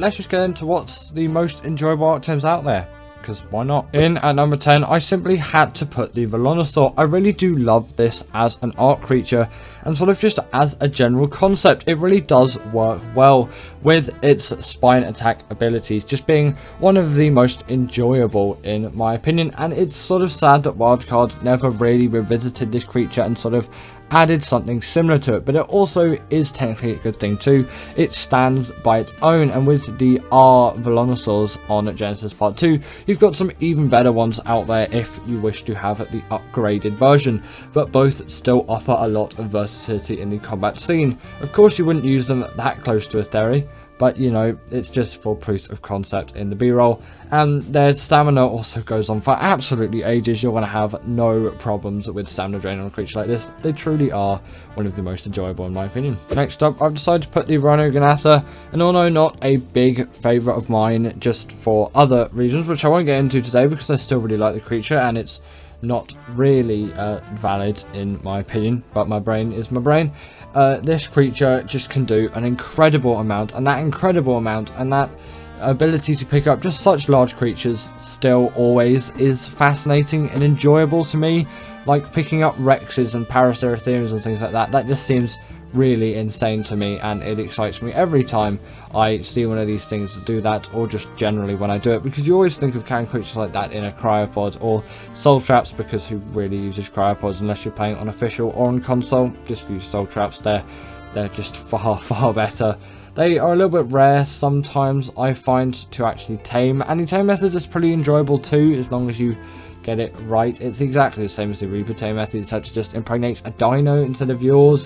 let's just get into what's the most enjoyable Ark teams out there, because why not? In at number 10, I simply had to put the Velonosaur. I really do love this as an Ark creature, and sort of just as a general concept. It really does work well with its spine attack abilities, just being one of the most enjoyable in my opinion. And it's sort of sad that Wildcard never really revisited this creature and sort of added something similar to it, but it also is technically a good thing too. It stands by its own, and with the R Velonosaurs on Genesis Part 2, you've got some even better ones out there if you wish to have the upgraded version, but both still offer a lot of versatility in the combat scene. Of course, you wouldn't use them that close to a theory, but you know, it's just for proof of concept in the B-roll. And their stamina also goes on for absolutely ages. You're going to have no problems with stamina drain on a creature like this. They truly are one of the most enjoyable in my opinion. Next up, I've decided to put the Rhyniognatha, and although not a big favourite of mine, just for other reasons, which I won't get into today because I still really like the creature and it's not really valid in my opinion, but my brain is my brain. This creature just can do an incredible amount, and that ability to pick up just such large creatures still always is fascinating and enjoyable to me. Like picking up Rexes and Paraceratheriums and things like that, that just seems really insane to me, and it excites me every time I see one of these things do that, or just generally when I do it, because you always think of carrying creatures like that in a cryopod or soul traps, because who really uses cryopods unless you're playing on official or on console? Just use soul traps. They're just far better. They are a little bit rare sometimes, I find, to actually tame, and the tame method is pretty enjoyable too, as long as you get it right. It's exactly the same as the Reaper tame method, except to just impregnate a dino instead of your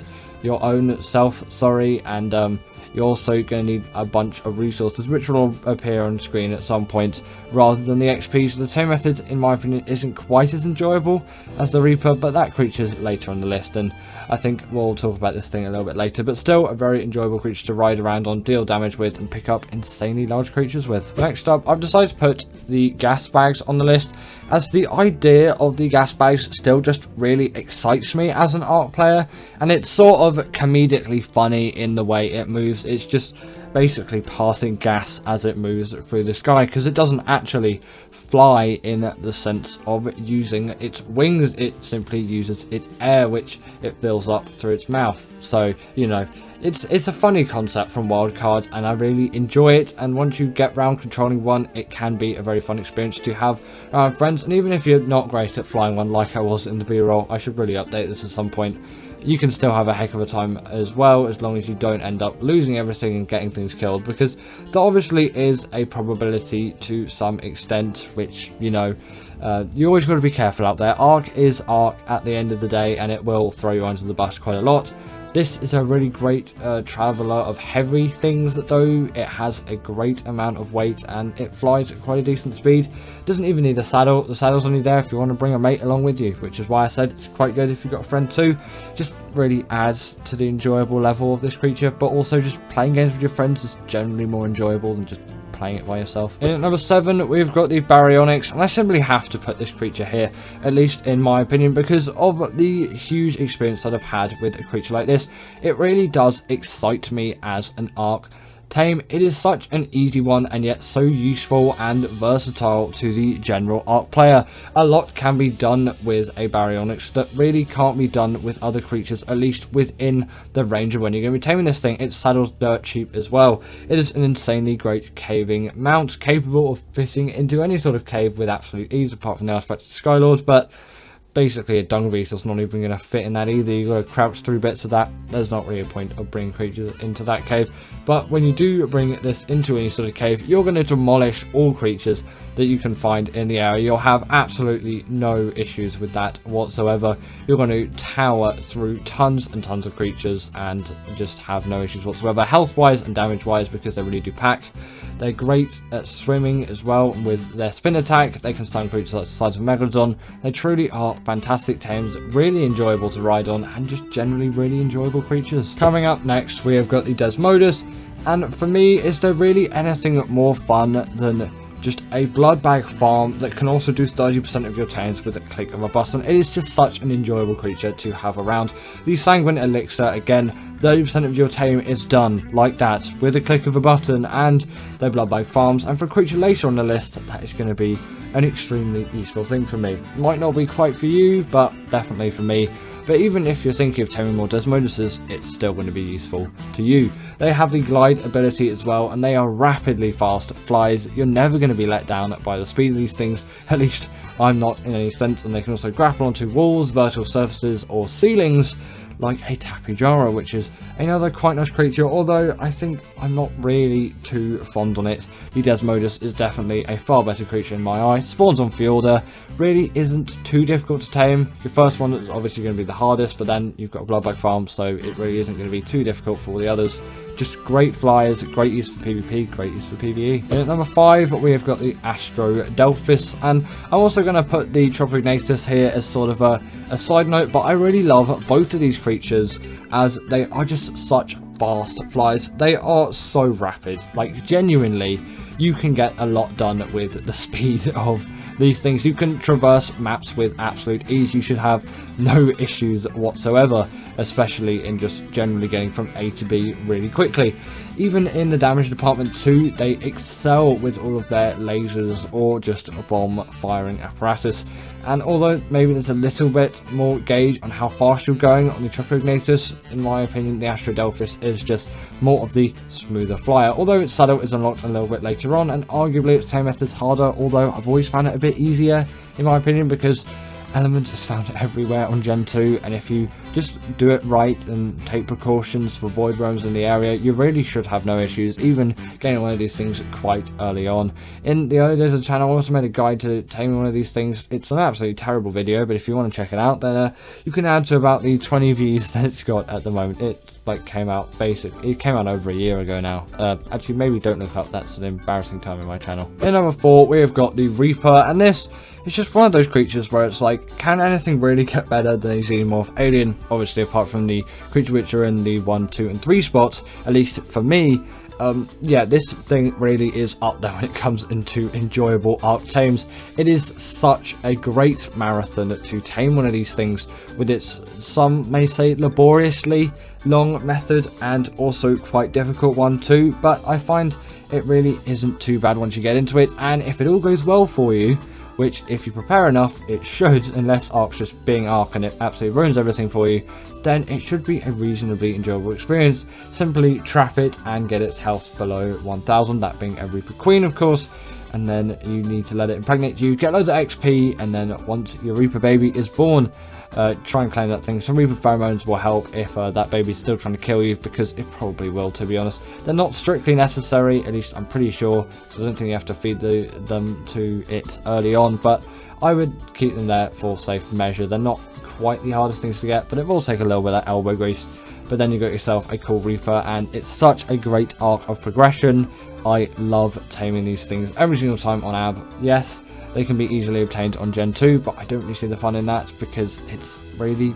own self, and you're also going to need a bunch of resources which will appear on screen at some point rather than the XP. So the tame method, in my opinion, isn't quite as enjoyable as the Reaper, but that creature's later on the list, and I think we'll talk about this thing a little bit later, but still a very enjoyable creature to ride around on, deal damage with, and pick up insanely large creatures with. Next up, I've decided to put the Gasbags on the list, as the idea of the Gasbags still just really excites me as an Ark player, and it's sort of comedically funny in the way it moves. It's just basically passing gas as it moves through the sky, because it doesn't actually fly in the sense of using its wings. It simply uses its air, which it fills up through its mouth. So, you know, it's a funny concept from Wildcard, and I really enjoy it. And once you get round controlling one, it can be a very fun experience to have around friends. And even if you're not great at flying one like I was in the B-roll, I should really update this at some point, you can still have a heck of a time as well, as long as you don't end up losing everything and getting things killed, because there obviously is a probability to some extent, which, you know, you always got to be careful out there. Ark is Ark at the end of the day, and it will throw you under the bus quite a lot. This is a really great traveller of heavy things, though. It has a great amount of weight, and it flies at quite a decent speed. Doesn't even need a saddle. The saddle's only there if you want to bring a mate along with you, which is why I said it's quite good if you've got a friend too. Just really adds to the enjoyable level of this creature, but also just playing games with your friends is generally more enjoyable than just playing it by yourself. In at number 7, we've got the Baryonyx, and I simply have to put this creature here, at least in my opinion, because of the huge experience that I've had with a creature like this. It really does excite me as an Ark tame. It is such an easy one, and yet so useful and versatile to the general Ark player. A lot can be done with a Baryonyx that really can't be done with other creatures, at least within the range of when you're going to be taming this thing. It's saddled dirt cheap as well. It is an insanely great caving mount, capable of fitting into any sort of cave with absolute ease, apart from the artifacts of Skylord, but basically a dung beetle's not even going to fit in that either. You've got to crouch through bits of that. There's not really a point of bringing creatures into that cave. But when you do bring this into any sort of cave, you're going to demolish all creatures that you can find in the area. You'll have absolutely no issues with that whatsoever. You're going to tower through tons and tons of creatures and just have no issues whatsoever, health wise and damage wise, because they really do pack. They're great at swimming as well with their spin attack. They can stun creatures like the size of Megalodon. They truly are fantastic tames, really enjoyable to ride on, and just generally really enjoyable creatures. Coming up next, we have got the Desmodus, and for me, is there really anything more fun than just a blood bag farm that can also do 30% of your tames with a click of a button? It is just such an enjoyable creature to have around. The Sanguine Elixir, again, 30% of your tame is done like that with a click of a button and their blood bag farms. And for a creature later on the list, that is going to be an extremely useful thing for me. Might not be quite for you, but definitely for me. But even if you're thinking of taming more Desmoduses, it's still going to be useful to you. They have the glide ability as well, and they are rapidly fast flies. You're never going to be let down by the speed of these things, at least I'm not in any sense. And they can also grapple onto walls, vertical surfaces, or ceilings, like a Tapejara, which is another quite nice creature, although I think I'm not really too fond on it. The Desmodus is definitely a far better creature in my eye. Spawns on Fjorda, really isn't too difficult to tame. Your first one is obviously going to be the hardest, but then you've got a blood bag farm, so it really isn't going to be too difficult for all the others. Just great flyers, great use for PvP, great use for PvE. And at number 5, we have got the Astrodelphis, and I'm also going to put the Tropognathus here as sort of a side note, but I really love both of these creatures as they are just such fast flies. They are so rapid, like genuinely, you can get a lot done with the speed of these things. You can traverse maps with absolute ease. You should have no issues whatsoever, especially in just generally getting from A to B really quickly. Even in the damage department too, they excel with all of their lasers or just bomb firing apparatus. And although maybe there's a little bit more gauge on how fast you're going on the Tropognathus, in my opinion the Astrodelphis is just more of the smoother flyer. Although its saddle is unlocked a little bit later on, and arguably its tame method's harder, although I've always found it a bit easier in my opinion, because Element is found everywhere on Gen 2, and if you just do it right and take precautions for void roams in the area, you really should have no issues, even getting one of these things quite early on. In the early days of the channel, I also made a guide to taming one of these things. It's an absolutely terrible video, but if you want to check it out, then you can add to about the 20 views that it's got at the moment. It came out it came out over a year ago now. Actually, maybe don't look up, that's an embarrassing time in my channel. In number 4, we have got the Reaper, and this it's just one of those creatures where it's like, can anything really get better than a Xenomorph alien? Obviously, apart from the creature which are in the 1, 2, and 3 spots, at least for me. Yeah, this thing really is up there when it comes into enjoyable Ark tames. It is such a great marathon to tame one of these things with its, some may say, laboriously long method, and also quite difficult one too, but I find it really isn't too bad once you get into it. And if it all goes well for you, which if you prepare enough it should, unless Ark's just being Ark and it absolutely ruins everything for you, then it should be a reasonably enjoyable experience. Simply trap it and get its health below 1000, that being a Reaper Queen of course, and then you need to let it impregnate you, get loads of XP, and then once your Reaper baby is born, try and claim that thing. Some Reaper pheromones will help if that baby's still trying to kill you, because it probably will, to be honest. They're not strictly necessary, at least I'm pretty sure, so I don't think you have to feed them to it early on, but I would keep them there for safe measure. They're not quite the hardest things to get, but it will take a little bit of elbow grease. But then you got yourself a cool Reaper, and it's such a great arc of progression. I love taming these things every single time on AB. Yes, they can be easily obtained on Gen 2, but I don't really see the fun in that because it's really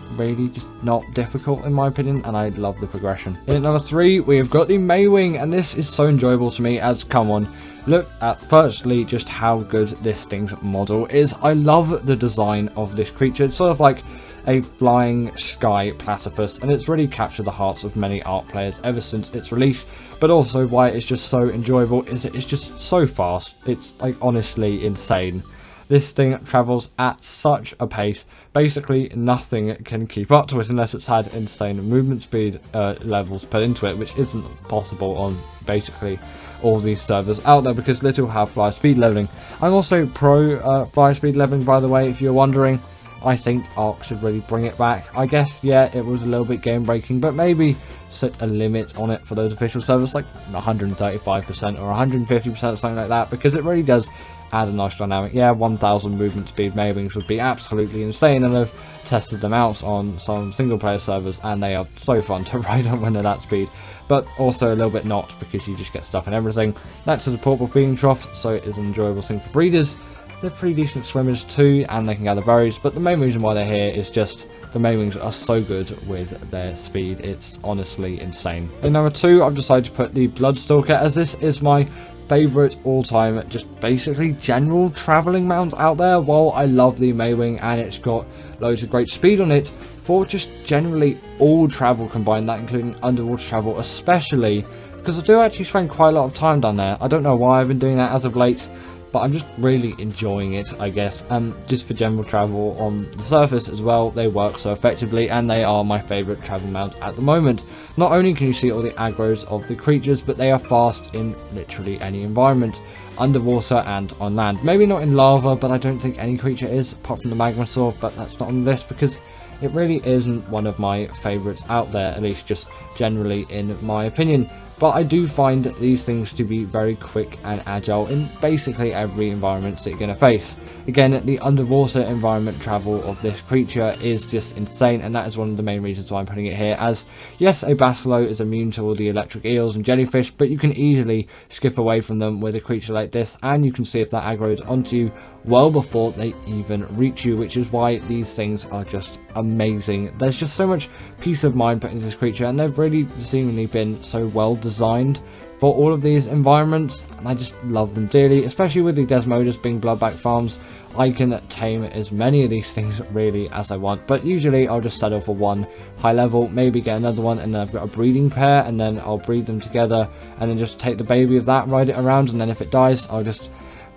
just not difficult in my opinion, and I love the progression. In number 3, we have got the Maewing, and this is so enjoyable to me as, come on, look at firstly just how good this thing's model is. I love the design of this creature. It's sort of like a flying sky platypus, and it's really captured the hearts of many Ark players ever since its release. But also why it's just so enjoyable is that it's just so fast. It's like honestly insane. This thing travels at such a pace, basically nothing can keep up to it unless it's had insane movement speed levels put into it, which isn't possible on basically all these servers out there because little have fly speed leveling. I'm also pro fly speed leveling, by the way, if you're wondering. I think Ark should really bring it back. I guess, yeah, it was a little bit game breaking, but maybe set a limit on it for those official servers, like 135% or 150% or something like that, because it really does add a nice dynamic. Yeah, 1000 movement speed Maewings would be absolutely insane, and I've tested them out on some single player servers, and they are so fun to ride on when they're that speed, but also a little bit not, because you just get stuck in everything. That's a portable feeding trough, so it is an enjoyable thing for breeders. They're pretty decent swimmers too, and they can gather berries, but the main reason why they're here is just the Maewings are so good with their speed. It's honestly insane. In number 2, I've decided to put the Bloodstalker, as this is my favourite all-time, just basically general travelling mount out there. While I love the Maewing and it's got loads of great speed on it, for just generally all travel combined, that including underwater travel especially, because I do actually spend quite a lot of time down there. I don't know why I've been doing that as of late, but I'm just really enjoying it, I guess. Just for general travel on the surface as well, they work so effectively, and they are my favourite travel mount at the moment. Not only can you see all the aggros of the creatures, but they are fast in literally any environment, underwater and on land. Maybe not in lava, but I don't think any creature is, apart from the Managarmr, but that's not on the list because it really isn't one of my favourites out there, at least just generally in my opinion. But I do find these things to be very quick and agile in basically every environment that you're going to face. Again, the underwater environment travel of this creature is just insane, and that is one of the main reasons why I'm putting it here. As yes, a Basilow is immune to all the electric eels and jellyfish, but you can easily skip away from them with a creature like this, and you can see if that aggroes onto you well before they even reach you, which is why these things are just amazing. There's just so much peace of mind put into this creature, and they've really seemingly been so well designed for all of these environments, and I just love them dearly, especially with the Desmodus being bloodback farms. I can tame as many of these things really as I want, but usually I'll just settle for one high level, maybe get another one, and then I've got a breeding pair, and then I'll breed them together, and then just take the baby of that, ride it around, and then if it dies, I'll just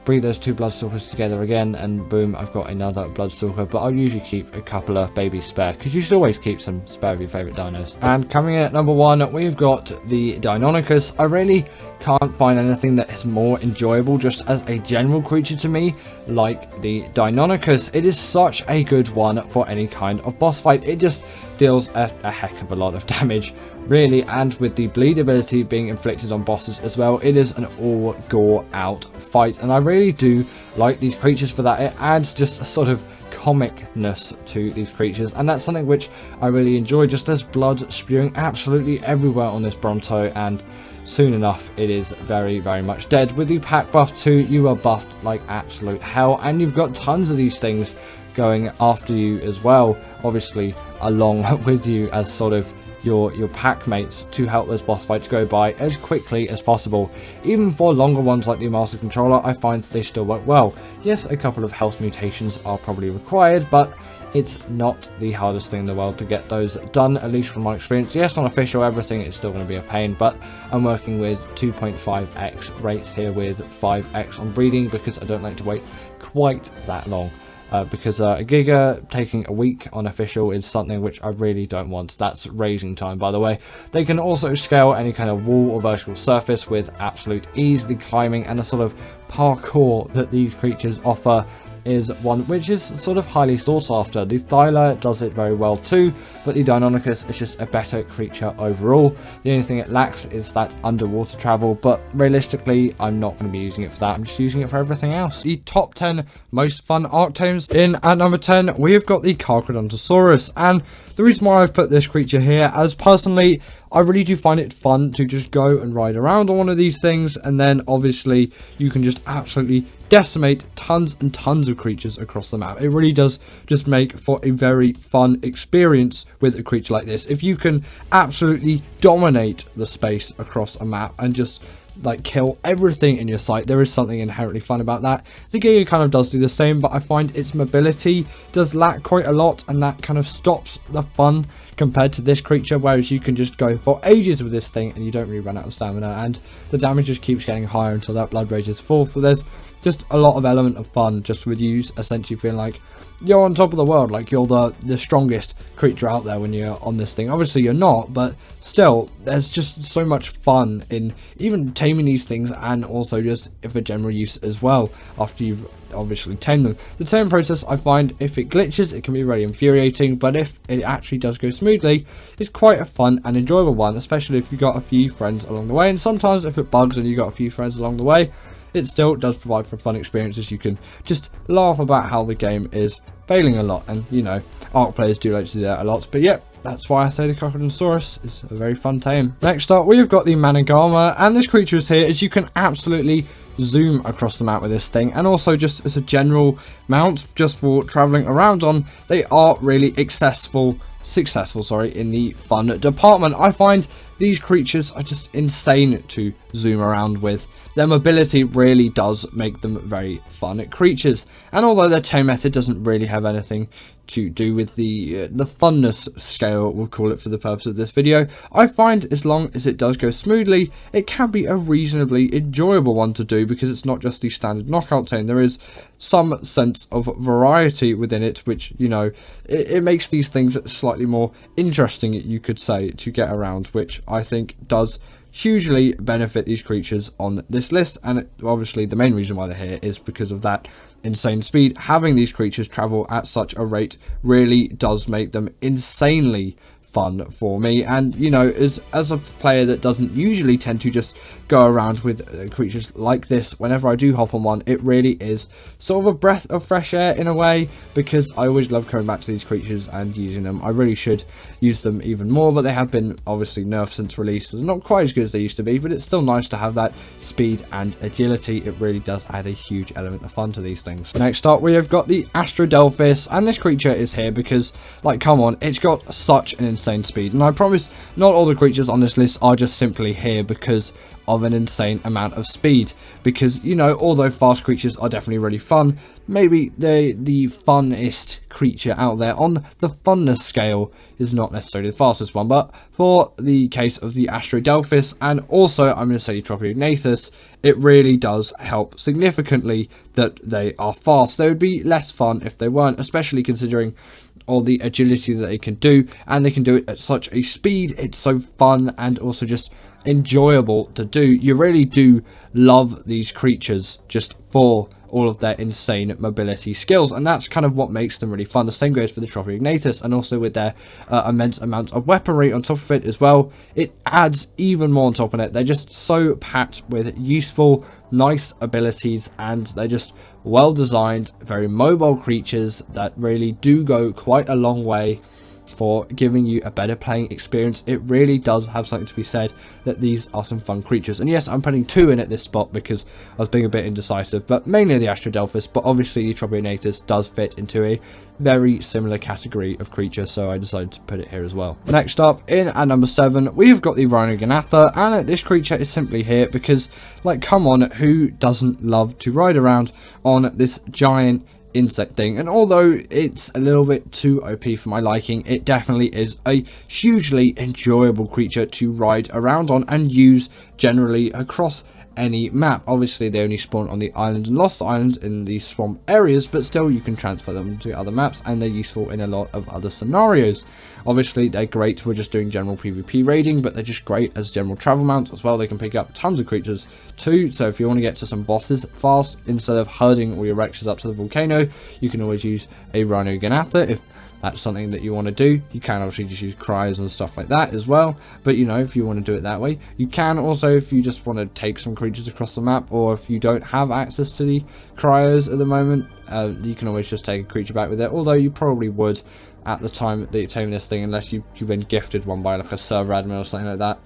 breed those two Bloodstalkers together again, and boom, I've got another Bloodstalker. But I'll usually keep a couple of babies spare, because you should always keep some spare of your favourite dinos. And coming in at number 1, we've got the Deinonychus. I really can't find anything that is more enjoyable just as a general creature to me like the Deinonychus. It is such a good one for any kind of boss fight. It just deals a heck of a lot of damage really, and with the bleed ability being inflicted on bosses as well, it is an all gore out fight, and I really do like these creatures for that. It adds just a sort of comicness to these creatures, and that's something which I really enjoy. Just there's blood spewing absolutely everywhere on this Bronto, and soon enough it is very much dead. With the pack buff too, you are buffed like absolute hell, and you've got tons of these things going after you as well, obviously along with you as sort of your pack mates, to help those boss fights go by as quickly as possible. Even for longer ones like the Master Controller, I find they still work well. Yes, a couple of health mutations are probably required, but it's not the hardest thing in the world to get those done, at least from my experience. Yes, on official everything it's still going to be a pain, but I'm working with 2.5x rates here with 5x on breeding, because I don't like to wait quite that long. Because a Giga taking a week on official is something which I really don't want. That's raising time, by the way. They can also scale any kind of wall or vertical surface with absolute ease. The climbing and the sort of parkour that these creatures offer is one which is sort of highly sought after. The Thyla does it very well too, but the Deinonychus is just a better creature overall. The only thing it lacks is that underwater travel, but realistically I'm not going to be using it for that. I'm just using it for everything else. The top 10 most fun Ark tames. In at number 10 we have got the Carcharodontosaurus, and the reason why I've put this creature here, as personally I really do find it fun to just go and ride around on one of these things, and then obviously you can just absolutely decimate tons and tons of creatures across the map. It really does just make for a very fun experience with a creature like this. If you can absolutely dominate the space across a map and just like kill everything in your sight, there is something inherently fun about that. The Giga kind of does do the same, but I find its mobility does lack quite a lot, and that kind of stops the fun compared to this creature, whereas you can just go for ages with this thing and you don't really run out of stamina, and the damage just keeps getting higher until that blood rage is full. So there's just a lot of element of fun just with you essentially feeling like you're on top of the world, like you're the strongest creature out there when you're on this thing. Obviously you're not, but still there's just so much fun in even taming these things, and also just for general use as well after you've obviously tamed them. The taming process, I find if it glitches it can be really infuriating, but if it actually does go smoothly, it's quite a fun and enjoyable one, especially if you got a few friends along the way. And sometimes if it bugs and you got a few friends along the way, it still does provide for fun experiences. You can just laugh about how the game is failing a lot, and you know, Ark players do like to do that a lot. But yeah, that's why I say the Carcharodontosaurus is a very fun tame. Next up we've got the Managarmr, and this creature is here as you can absolutely zoom across the map with this thing, and also just as a general mount just for traveling around on, they are really successful in the fun department. I find these creatures are just insane to zoom around with. their mobility really does make them very fun creatures. And although their tame method doesn't really have anything to do with the funness scale, we'll call it for the purpose of this video, I find as long as it does go smoothly, it can be a reasonably enjoyable one to do, because it's not just the standard knockout tame. There is some sense of variety within it, which, you know, it makes these things slightly more interesting, you could say, to get around, which I think does hugely benefit these creatures on this list. And obviously the main reason why they're here is because of that insane speed. Having these creatures travel at such a rate really does make them insanely fun for me. And, you know, as a player that doesn't usually tend to just go around with creatures like this, whenever I do hop on one, it really is sort of a breath of fresh air in a way, because I always love coming back to these creatures and using them. I really should use them even more, but they have been obviously nerfed since release. They're not quite as good as they used to be, but it's still nice to have that speed and agility. It really does add a huge element of fun to these things. Next up, we have got the Astradelphis, and this creature is here because, like, come on, it's got such an insane speed. And I promise not all the creatures on this list are just simply here because of an insane amount of speed, because, you know, although fast creatures are definitely really fun, maybe the funnest creature out there on the funness scale is not necessarily the fastest one. But for the case of the Astrodelphis, and also I'm going to say Tropognathus, it really does help significantly that they are fast. They would be less fun if they weren't, especially considering all the agility that they can do, and they can do it at such a speed. It's so fun and also just enjoyable to do. You really do love these creatures just for all of their insane mobility skills, and that's kind of what makes them really fun. The same goes for the Tropognathus, and also with their immense amount of weaponry on top of it as well. It adds even more on top of it. They're just so packed with useful, nice abilities, and they're just well designed, very mobile creatures that really do go quite a long way for giving you a better playing experience. It really does have something to be said that these are some fun creatures. And yes, I'm putting two in at this spot because I was being a bit indecisive, but mainly the Astradelphis, but obviously the Tropognathus does fit into a very similar category of creature, so I decided to put it here as well. Next up, in at number 7, we've got the Rhyniognatha, and this creature is simply here because, like, come on, who doesn't love to ride around on this giant insect thing? And although it's a little bit too OP for my liking, it definitely is a hugely enjoyable creature to ride around on and use generally across any map. Obviously they only spawn on the island and Lost Island in the swamp areas, but still you can transfer them to other maps, and they're useful in a lot of other scenarios. Obviously they're great for just doing general PvP raiding, but they're just great as general travel mounts as well. They can pick up tons of creatures too, so if you want to get to some bosses fast, instead of herding all your Rexes up to the volcano, you can always use a Rhyniognatha. If that's something that you want to do, you can obviously just use cryos and stuff like that as well, but, you know, if you want to do it that way, you can. Also, if you just want to take some creatures across the map, or if you don't have access to the cryos at the moment, you can always just take a creature back with it, although you probably would at the time that you tame this thing, unless you've been gifted one by like a server admin or something like that.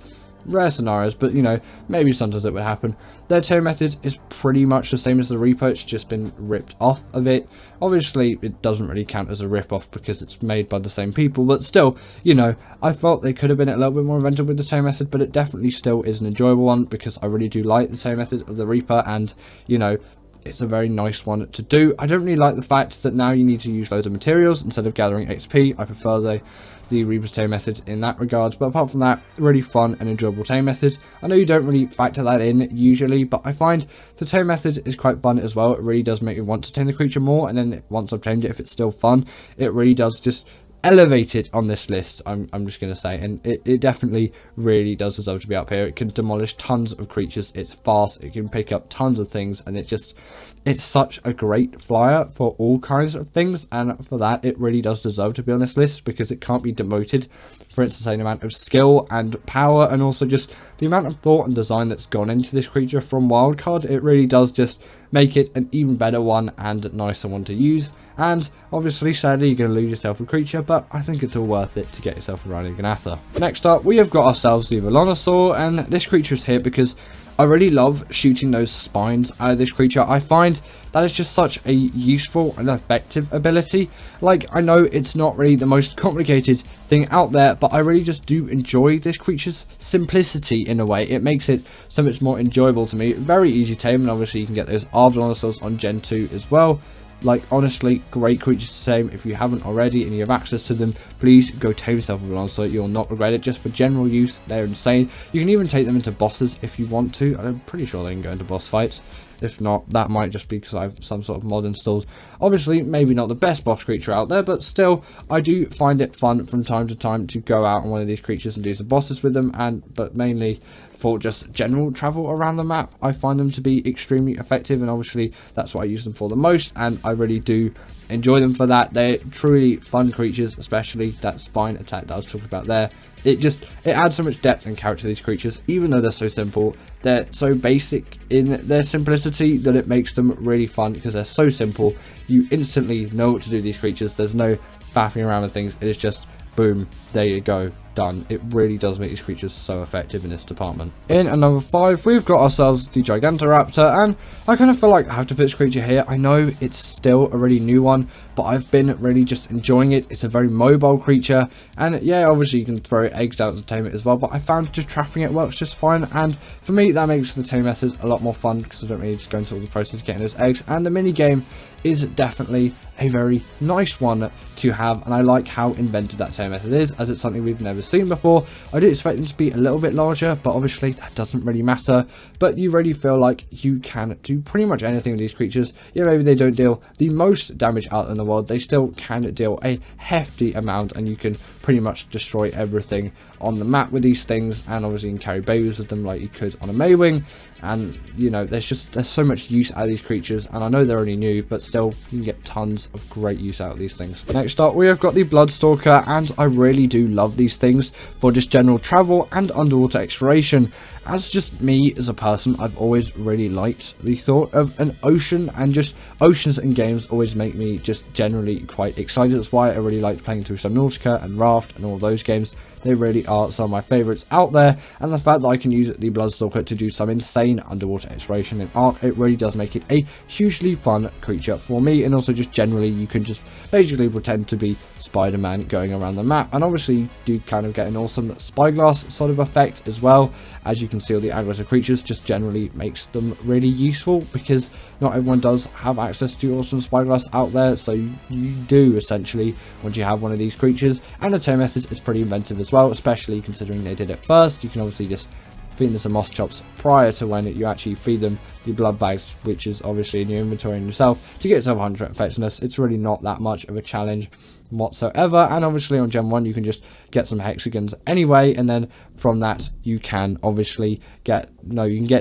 Rare scenarios, but, you know, maybe sometimes it would happen. Their tame method is pretty much the same as the Reaper. It's just been ripped off of it. Obviously it doesn't really count as a rip-off because it's made by the same people, but still, you know, I felt they could have been a little bit more inventive with the tame method, but it definitely still is an enjoyable one because I really do like the tame method of the Reaper, and, you know, it's a very nice one to do. I don't really like the fact that now you need to use loads of materials instead of gathering XP. I prefer the Reaper's tame method in that regard, but apart from that, really fun and enjoyable tame method. I know you don't really factor that in usually, but I find the tame method is quite fun as well. It really does make me want to tame the creature more, and then once I've tamed it, if it's still fun, it really does just elevate it on this list, I'm just going to say, and it definitely really does deserve to be up here. It can demolish tons of creatures, it's fast, it can pick up tons of things, and it's such a great flyer for all kinds of things, and for that it really does deserve to be on this list because it can't be demoted for its insane amount of skill and power, and also just the amount of thought and design that's gone into this creature from Wildcard. It really does just make it an even better one and nicer one to use. And obviously, sadly, you're going to lose yourself a creature, but I think it's all worth it to get yourself a Rhyniognatha. Next up, we have got ourselves the Velonosaur, and this creature is here because I really love shooting those spines out of this creature. I find that is just such a useful and effective ability. Like, I know it's not really the most complicated thing out there, but I really just do enjoy this creature's simplicity in a way. It makes it so much more enjoyable to me. Very easy to tame, and obviously you can get those Velonosaurs on Gen 2 as well. Like, honestly, great creatures to tame. If you haven't already and you have access to them, please go tame yourself a Velonosaur. You'll not regret it. Just for general use, they're insane. You can even take them into bosses if you want to. I'm pretty sure they can go into boss fights. If not, that might just be because I have some sort of mod installed. Obviously, maybe not the best boss creature out there, but still, I do find it fun from time to time to go out on one of these creatures and do some bosses with them, but mainly for just general travel around the map. I find them to be extremely effective, and obviously that's what I use them for the most, and I really do enjoy them for that. They're truly fun creatures, especially that spine attack that I was talking about there. It adds so much depth and character to these creatures. Even though they're so simple, they're so basic in their simplicity that it makes them really fun, because they're so simple. You instantly know what to do with these creatures. There's no faffing around with things. It is just boom, there you go, done. It really does make these creatures so effective in this department. In at number 5, we've got ourselves the Gigantoraptor, and I kind of feel like I have to put this creature here. I know it's still a really new one, but I've been really just enjoying it. It's a very mobile creature, and yeah, obviously you can throw eggs out to tame it as well, but I found just trapping it works just fine, and for me that makes the tame method a lot more fun, because I don't really just go into all the process of getting those eggs, and the mini game is definitely a very nice one to have, and I like how inventive that tame method is, as it's something we've never seen before. I did expect them to be a little bit larger, but obviously that doesn't really matter. But you really feel like you can do pretty much anything with these creatures. Yeah, maybe they don't deal the most damage out in the world, they still can deal a hefty amount, and you can pretty much destroy everything on the map with these things, and obviously you can carry babies with them like you could on a Maewing. And you know, there's so much use out of these creatures, and I know they're only new, but still you can get tons of great use out of these things. Next up, we have got the Bloodstalker, and I really do love these things for just general travel and underwater exploration. As just me as a person, I've always really liked the thought of an ocean, and just oceans in games always make me just generally quite excited. That's why I really liked playing through Subnautica and Raft and all those games. They really are some of my favourites out there, and the fact that I can use the Bloodstalker to do some insane underwater exploration in Ark, it really does make it a hugely fun creature for me. And also just generally, you can just basically pretend to be Spider-Man going around the map, and obviously you do kind of get an awesome spyglass sort of effect as well. As you can see, all the aggressive creatures just generally makes them really useful, because not everyone does have access to awesome spyglass out there, so you do essentially once you have one of these creatures. And the tame method is pretty inventive as well, especially considering they did it first. You can obviously just feed them some moss chops prior to when you actually feed them the blood bags, which is obviously in your inventory in yourself, to get to 100 effectiveness. It's really not that much of a challenge whatsoever. And obviously on Gen 1 you can just get some hexagons anyway, and then from that you can obviously get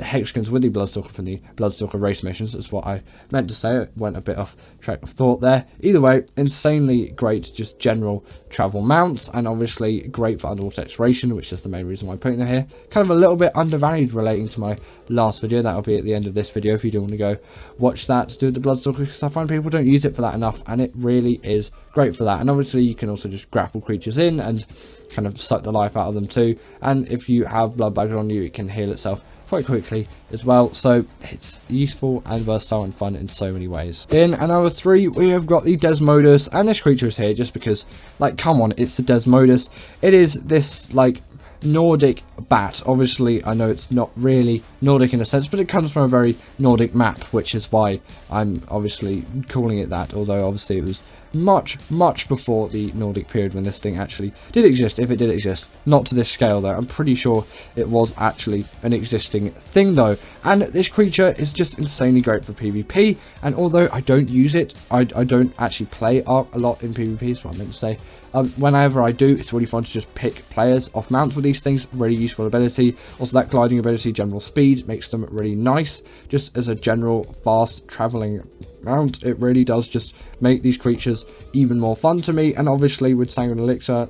hexagons with the Bloodstalker from the Bloodstalker race missions. That's what I meant to say. It went a bit off track of thought there. Either way, insanely great just general travel mounts, and obviously great for underwater exploration, which is the main reason why I'm putting them here. Kind of a little bit undervalued relating to my last video. That'll be at the end of this video if you do want to go watch that to do the Bloodstalker, because I find people don't use it for that enough, and it really is great for that. And obviously you can also just grapple creatures in and kind of suck the life out of them too, and if you have blood bags on you, it can heal itself quite quickly as well. So it's useful and versatile and fun in so many ways. In at number 3, we have got the Desmodus, and this creature is here just because, like, come on, it's the Desmodus. It is this like Nordic bat. Obviously I know it's not really Nordic in a sense, but it comes from a very Nordic map, which is why I'm obviously calling it that, although obviously it was much before the Nordic period when this thing actually did exist, if it did exist. Not to this scale though. I'm pretty sure it was actually an existing thing though. And this creature is just insanely great for PvP, and although I don't use it, I don't actually play Ark a lot in PvP, is what I meant to say. Whenever I do, it's really fun to just pick players off mounts with these things. Really useful ability. Also that gliding ability, general speed, makes them really nice. Just as a general fast traveling mount, it really does just make these creatures even more fun to me. And obviously with Sanguine Elixir,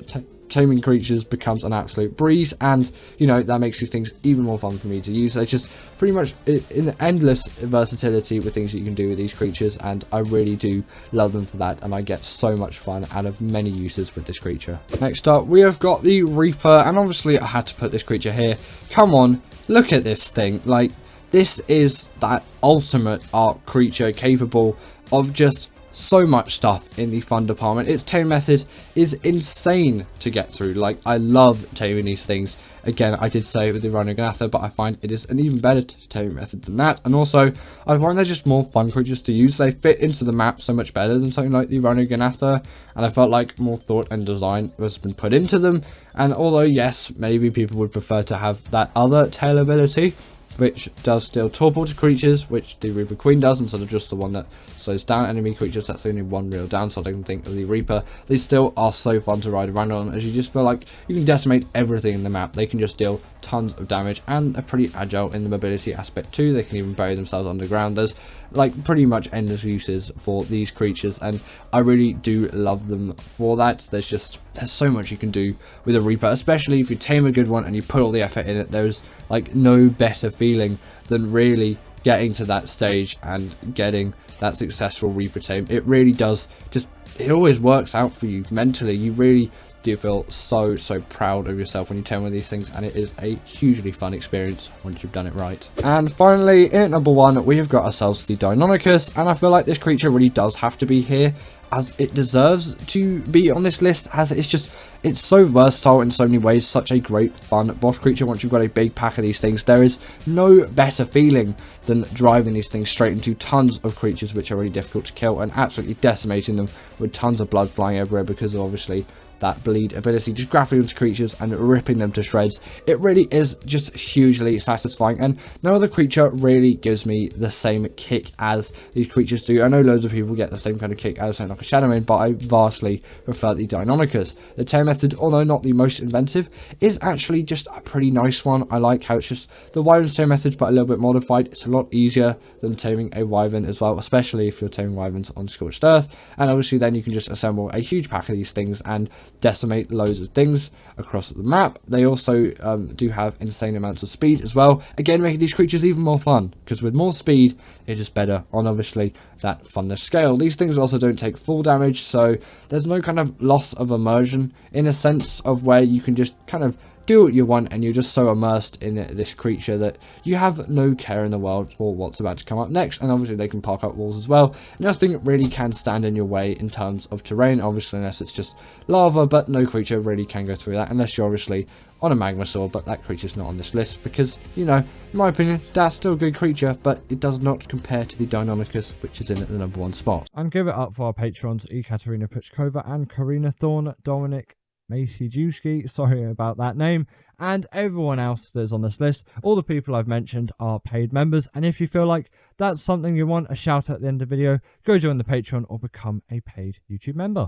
taming creatures becomes an absolute breeze, and you know, that makes these things even more fun for me to use. It's just pretty much in endless versatility with things that you can do with these creatures, and I really do love them for that, and I get so much fun out of many uses with this creature. Next up, we have got the Reaper, and obviously I had to put this creature here. Come on, look at this thing. Like, this is that ultimate Ark creature capable of just so much stuff in the fun department. Its tame method is insane to get through. Like, I love taming these things. Again, I did say it with the Rhyniognatha, but I find it is an even better taming method than that. And also, I find they're just more fun creatures to use. They fit into the map so much better than something like the Rhyniognatha, and I felt like more thought and design has been put into them. And although, yes, maybe people would prefer to have that other tail ability, which does still torpor to creatures, which the Reaper Queen does, instead of just the one that slows down enemy creatures. That's the only one real downside I can think of the Reaper. They still are so fun to ride around on, as you just feel like you can decimate everything in the map. They can just deal tons of damage, and are pretty agile in the mobility aspect too. They can even bury themselves underground. There's like pretty much endless uses for these creatures, and I really do love them for that. There's so much you can do with a Reaper, especially if you tame a good one and you put all the effort in it. There's like no better feeling than really getting to that stage and getting that successful Reaper tame. It really does it always works out for you mentally. You really do feel so proud of yourself when you tame one of these things, and it is a hugely fun experience once you've done it right. And finally, in at number 1, we have got ourselves the Deinonychus, and I feel like this creature really does have to be here, as it deserves to be on this list, as it's so versatile in so many ways. Such a great fun boss creature. Once you've got a big pack of these things, there is no better feeling than driving these things straight into tons of creatures which are really difficult to kill and absolutely decimating them with tons of blood flying everywhere because of obviously that bleed ability, just grappling onto creatures and ripping them to shreds. It really is just hugely satisfying, and no other creature really gives me the same kick as these creatures do. I know loads of people get the same kind of kick as something like a Shadowmane, but I vastly prefer the Deinonychus. The tame method, although not the most inventive, is actually just a pretty nice one. I like how it's just the Wyvern's tame method, but a little bit modified. It's a lot easier than taming a Wyvern as well, especially if you're taming Wyverns on Scorched Earth, and obviously then you can just assemble a huge pack of these things and decimate loads of things across the map. They also do have insane amounts of speed as well, again making these creatures even more fun, because with more speed it is better on obviously that funness scale. These things also don't take full damage, so there's no kind of loss of immersion in a sense of where you can just kind of do what you want and you're just so immersed in this creature that you have no care in the world for what's about to come up next. And obviously they can park up walls as well. Nothing really can stand in your way in terms of terrain, obviously, unless it's just lava, but no creature really can go through that unless you're obviously on a Magmasaur, but that creature's not on this list because, you know, in my opinion, that's still a good creature, but it does not compare to the Deinonychus, which is in at the number 1 spot. And give it up for our patrons, Ekaterina Puchkova and Karina Thorne, Dominic Maciejewski, sorry about that name, and everyone else that's on this list. All the people I've mentioned are paid members, and if you feel like that's something you want a shout out at the end of the video, go join the Patreon or become a paid YouTube member.